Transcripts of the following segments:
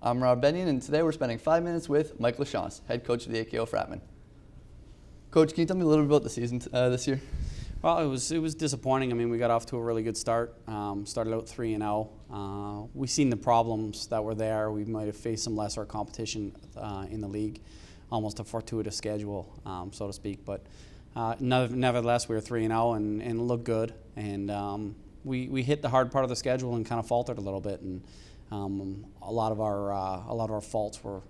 I'm Rob Benneian, and today we're spending 5 minutes with Mike LaChance, head coach of the AKO Fratmen. Coach, can you tell me a little bit about the season this year? Well, it was disappointing. I mean, we got off to a really good start. Started out 3-0. We've seen the problems that were there. We might have faced some lesser competition in the league, almost a fortuitous schedule, so to speak. But nevertheless, we were 3-0 and looked good. And we hit the hard part of the schedule and kind of faltered a little bit. And a lot of our faults were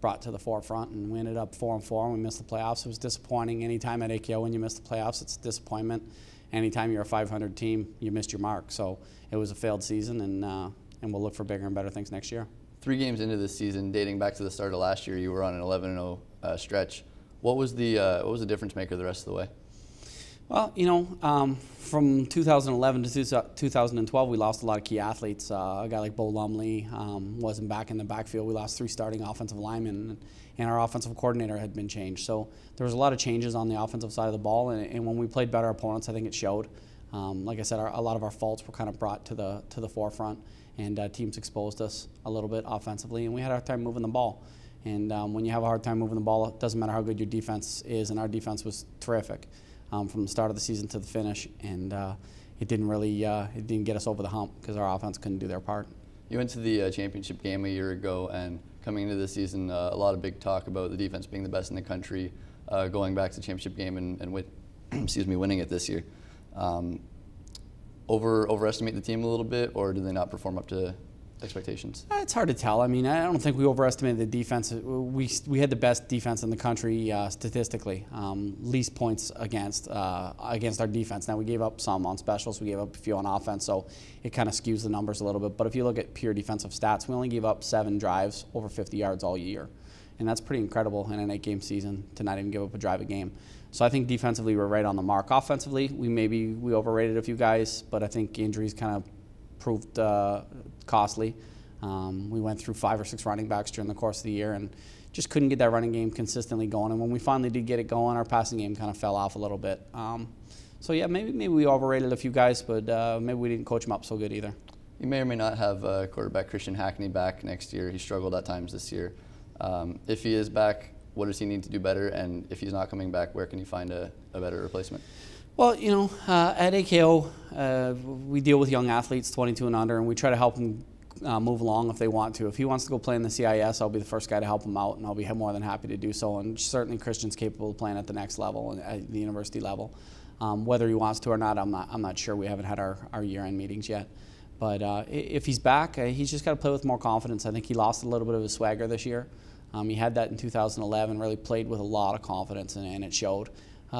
brought to the forefront, and we ended up 4-4, and we missed the playoffs. It was disappointing. Anytime at AKO when you miss the playoffs, it's a disappointment. Anytime you're a 500 team, you missed your mark. So it was a failed season, and we'll look for bigger and better things next year. 3 games into this season, dating back to the start of last year, you were on an 11-0 stretch. What was the difference maker the rest of the way? Well, from 2011 to 2012, we lost a lot of key athletes. A guy like Bo Lumley wasn't back in the backfield. We lost 3 starting offensive linemen, and our offensive coordinator had been changed. So there was a lot of changes on the offensive side of the ball, and when we played better opponents, I think it showed. Like I said, a lot of our faults were kind of brought to the forefront, and teams exposed us a little bit offensively, and we had a hard time moving the ball. And when you have a hard time moving the ball, it doesn't matter how good your defense is, and our defense was terrific. From the start of the season to the finish, and it didn't get us over the hump because our offense couldn't do their part. You went to the championship game a year ago, and coming into this season, a lot of big talk about the defense being the best in the country, going back to the championship game and winning it this year. Overestimate the team a little bit, or did they not perform up to expectations? It's hard to tell. I mean, I don't think we overestimated the defense. We had the best defense in the country statistically, least points against our defense. Now we gave up some on specials, we gave up a few on offense, so it kind of skews the numbers a little bit. But if you look at pure defensive stats, we only gave up 7 drives over 50 yards all year, and that's pretty incredible in an 8-game season to not even give up a drive a game. So I think defensively we're right on the mark. Offensively, we overrated a few guys, but I think injuries kind of proved costly. We went through 5 or 6 running backs during the course of the year and just couldn't get that running game consistently going. And when we finally did get it going, our passing game kind of fell off a little bit. So yeah, maybe we overrated a few guys, but maybe we didn't coach them up so good either. You may or may not have quarterback Christian Hackney back next year. He struggled at times this year. If he is back, what does he need to do better? And if he's not coming back, where can you find a better replacement? Well, at AKO, we deal with young athletes, 22 and under, and we try to help them move along if they want to. If he wants to go play in the CIS, I'll be the first guy to help him out, and I'll be more than happy to do so. And certainly Christian's capable of playing at the next level, and at the university level. Whether he wants to or not, I'm not sure. We haven't had our year-end meetings yet. But if he's back, he's just got to play with more confidence. I think he lost a little bit of his swagger this year. He had that in 2011, really played with a lot of confidence, and it showed.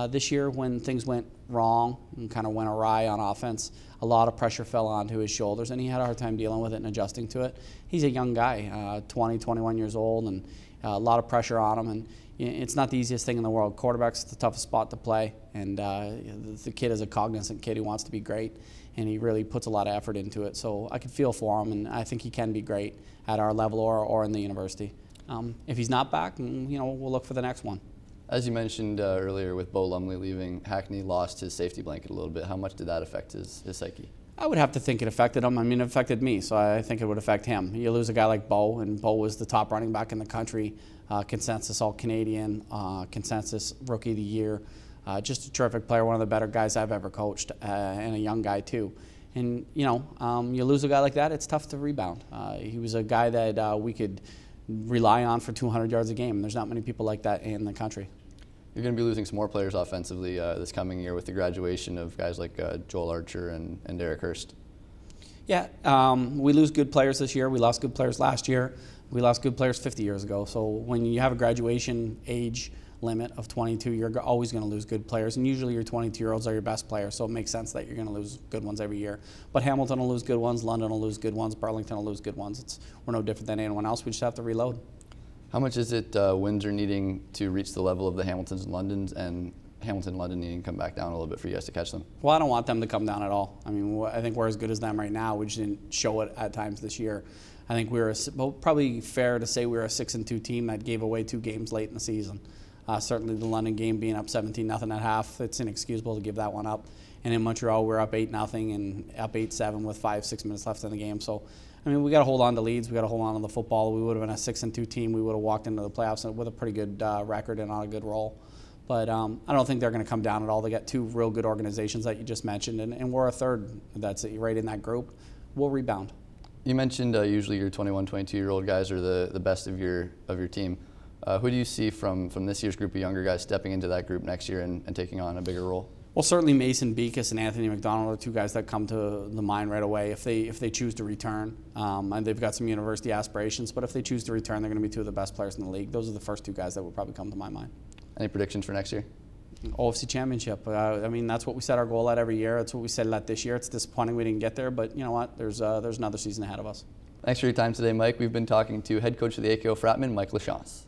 This year, when things went wrong and kind of went awry on offense, a lot of pressure fell onto his shoulders, and he had a hard time dealing with it and adjusting to it. He's a young guy, 20, 21 years old, and a lot of pressure on him. And it's not the easiest thing in the world. Quarterback's the toughest spot to play, and the kid is a cognizant kid who wants to be great, and he really puts a lot of effort into it. So I can feel for him, and I think he can be great at our level or in the university. If he's not back, we'll look for the next one. As you mentioned earlier, with Bo Lumley leaving, Hackney lost his safety blanket a little bit. How much did that affect his psyche? I would have to think it affected him. I mean, it affected me, so I think it would affect him. You lose a guy like Bo, and Bo was the top running back in the country, consensus All-Canadian, consensus Rookie of the Year. Just a terrific player, one of the better guys I've ever coached, and a young guy too. And, you lose a guy like that, it's tough to rebound. He was a guy that we could rely on for 200 yards a game. There's not many people like that in the country. You're going to be losing some more players offensively this coming year with the graduation of guys like Joel Archer and Derek Hurst. Yeah, we lose good players this year. We lost good players last year. We lost good players 50 years ago. So when you have a graduation age limit of 22, you're always going to lose good players. And usually your 22-year-olds are your best players, so it makes sense that you're going to lose good ones every year. But Hamilton will lose good ones, London will lose good ones, Burlington will lose good ones. We're no different than anyone else. We just have to reload. How much is it Windsor needing to reach the level of the Hamiltons and Londons, and Hamilton and London needing to come back down a little bit for you guys to catch them? Well, I don't want them to come down at all. I mean, I think we're as good as them right now. We just didn't show it at times this year. I think probably fair to say we were a 6-2 team that gave away 2 games late in the season. Certainly the London game being up 17-0 at half, it's inexcusable to give that one up. And in Montreal, we're up 8-0 and up 8-7 with 5-6 minutes left in the game. So I mean, we got to hold on to leads. We got to hold on to the football. We would have been a 6-2 team. We would have walked into the playoffs with a pretty good record and on a good roll. But I don't think they're going to come down at all. They got two real good organizations that you just mentioned, and we're a third that's right in that group. We'll rebound. You mentioned usually your 21, 22-year-old guys are the best of your team. Who do you see from this year's group of younger guys stepping into that group next year and taking on a bigger role? Well, certainly Mason Beekus and Anthony McDonald are two guys that come to the mind right away if they choose to return. And they've got some university aspirations, but if they choose to return, they're going to be two of the best players in the league. Those are the first two guys that would probably come to my mind. Any predictions for next year? OFC Championship. I mean, that's what we set our goal at every year. That's what we set at this year. It's disappointing we didn't get there, but you know what? There's another season ahead of us. Thanks for your time today, Mike. We've been talking to head coach of the AKO Fratmen, Mike LaChance.